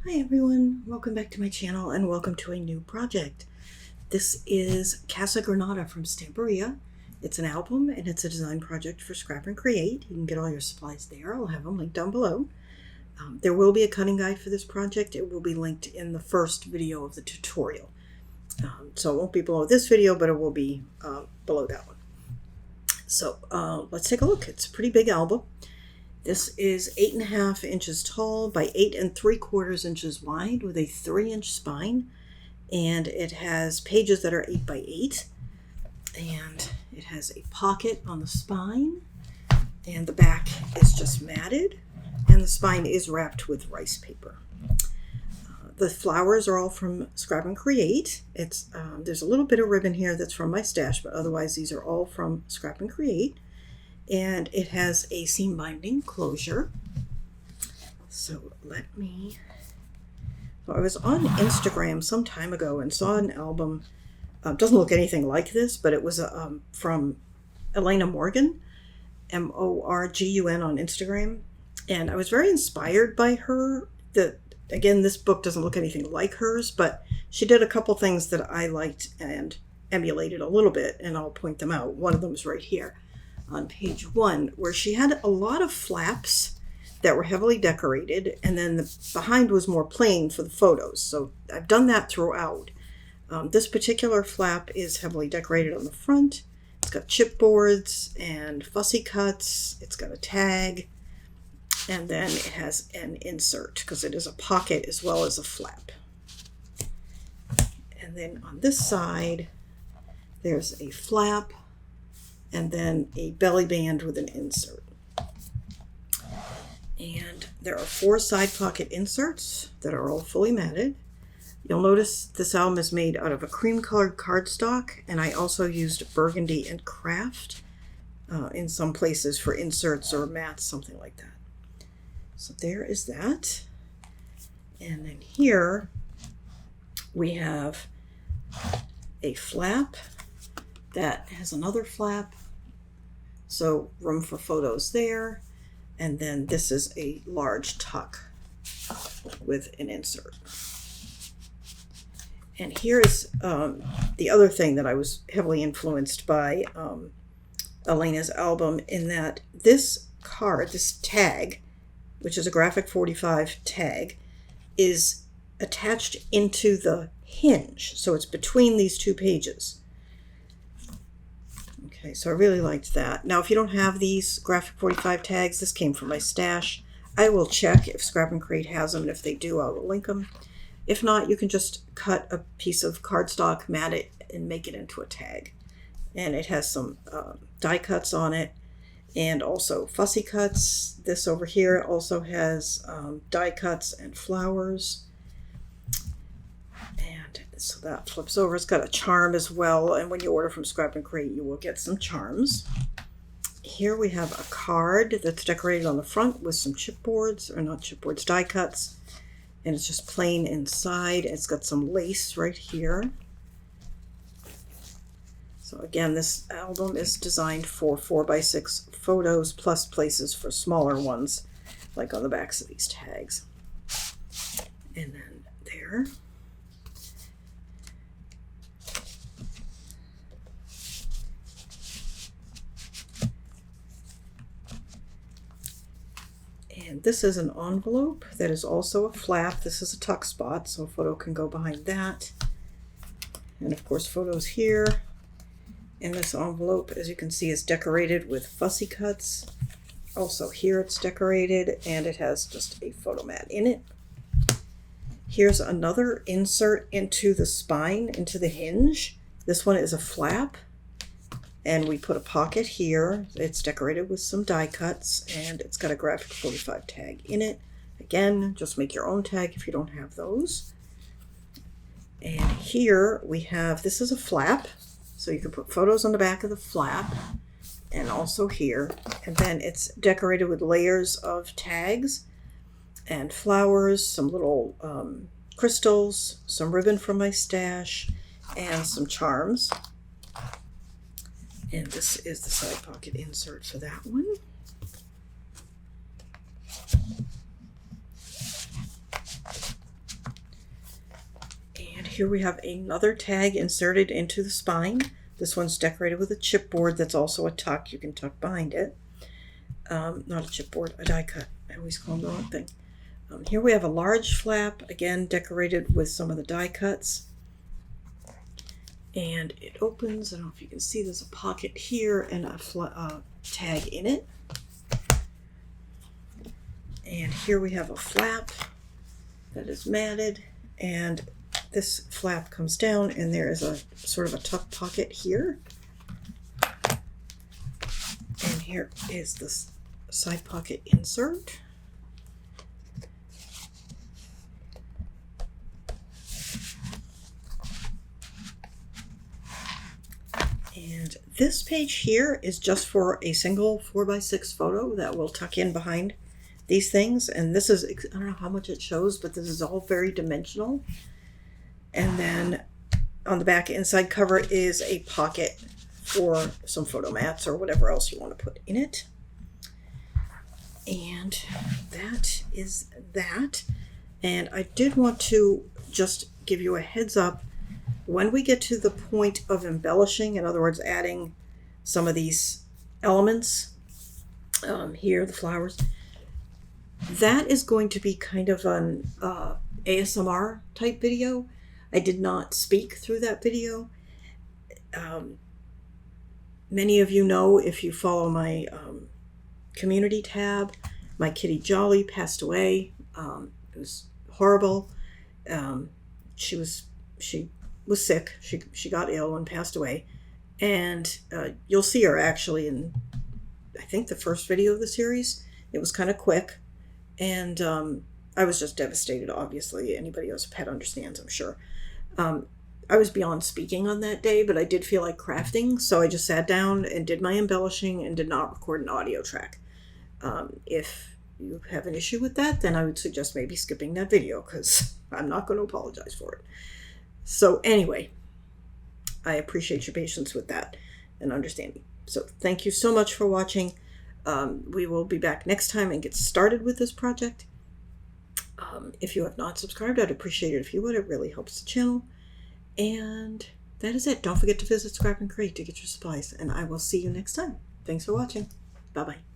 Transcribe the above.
Hi everyone, welcome back to my channel and welcome to a new project. This is Casa Granada from Stamperia. It's an album and it's a design project for Scrap and Create. You can get all your supplies there. I'll have them linked down below. There will be a cutting guide for this project. It will be linked in the first video of the tutorial. So it won't be below this video, but it will be below that one. So let's take a look. It's a pretty big album. This is 8.5 inches tall by 8 3/4 inches wide with a 3-inch spine, and it has pages that are 8 by 8, and it has a pocket on the spine, and the back is just matted, and the spine is wrapped with rice paper. The flowers are all from Scrap and Create. There's a little bit of ribbon here that's from my stash, but otherwise these are all from Scrap and Create. And it has a seam binding closure. So I was on Instagram some time ago and saw an album. Doesn't look anything like this, but it was from Elena Morgan, Morgun on Instagram. And I was very inspired by her. Again, this book doesn't look anything like hers, but she did a couple things that I liked and emulated a little bit, and I'll point them out. One of them is right here on page 1, where she had a lot of flaps that were heavily decorated, and then the behind was more plain for the photos. So I've done that throughout. This particular flap is heavily decorated on the front. It's got chipboards and fussy cuts. It's got a tag, and then it has an insert because it is a pocket as well as a flap. And then on this side, there's a flap, and then a belly band with an insert. And there are 4 side pocket inserts that are all fully matted. You'll notice this album is made out of a cream colored cardstock, and I also used burgundy and craft in some places for inserts or mats, something like that. So there is that. And then here we have a flap that has another flap, so room for photos there. And then this is a large tuck with an insert. And here's the other thing that I was heavily influenced by Elena's album, in that this card, this tag, which is a graphic 45 tag, is attached into the hinge. So it's between these 2 pages. Okay, so I really liked that. Now, if you don't have these graphic 45 tags, this came from my stash. I will check if Scrap and Create has them, and if they do, I will link them. If not, you can just cut a piece of cardstock, mat it, and make it into a tag. And it has some die cuts on it, and also fussy cuts. This over here also has die cuts and flowers. And so that flips over. It's got a charm as well, and when you order from Scrap and Create, you will get some charms. Here we have a card that's decorated on the front with some chipboards, or not chipboards, die cuts, and it's just plain inside. It's got some lace right here. So again, this album is designed for 4x6 photos, plus places for smaller ones, like on the backs of these tags. And then there. And this is an envelope that is also a flap. This is a tuck spot, so a photo can go behind that. And of course, photos here. And this envelope, as you can see, is decorated with fussy cuts. Also here it's decorated, and it has just a photo mat in it. Here's another insert into the spine, into the hinge. This one is a flap. And we put a pocket here. It's decorated with some die cuts, and it's got a graphic 45 tag in it. Again, just make your own tag if you don't have those. And here we have, this is a flap, so you can put photos on the back of the flap, and also here. And then it's decorated with layers of tags and flowers, some little crystals, some ribbon from my stash, and some charms. And this is the side pocket insert for that one. here we have another tag inserted into the spine. This one's decorated with a chipboard that's also a tuck. You can tuck behind it. Not a chipboard, a die cut. I always call them the wrong thing. Here we have a large flap, again decorated with some of the die cuts. And it opens. I don't know if you can see, there's a pocket here and a tag in it. And here we have a flap that is matted, and this flap comes down and there is a sort of a tuck pocket here. And here is this side pocket insert. And this page here is just for a single 4x6 photo that will tuck in behind these things. And this is, I don't know how much it shows, but this is all very dimensional. And then on the back inside cover is a pocket for some photo mats or whatever else you want to put in it. And that is that. And I did want to just give you a heads up. When we get to the point of embellishing, in other words, adding some of these elements, here, the flowers, that is going to be kind of an ASMR type video. I did not speak through that video. Many of you know, if you follow my community tab, my kitty Jolly passed away. It was horrible. She was sick. She got ill and passed away. And you'll see her actually in, I think, the first video of the series. It was kind of quick. And I was just devastated, obviously. Anybody who has a pet understands, I'm sure. I was beyond speaking on that day, but I did feel like crafting. So I just sat down and did my embellishing and did not record an audio track. If you have an issue with that, then I would suggest maybe skipping that video, because I'm not going to apologize for it. So anyway, I appreciate your patience with that and understanding. So thank you so much for watching. We will be back next time and get started with this project. If you have not subscribed, I'd appreciate it if you would. It really helps the channel. And that is it. Don't forget to visit Scrap and Create to get your supplies. And I will see you next time. Thanks for watching. Bye-bye.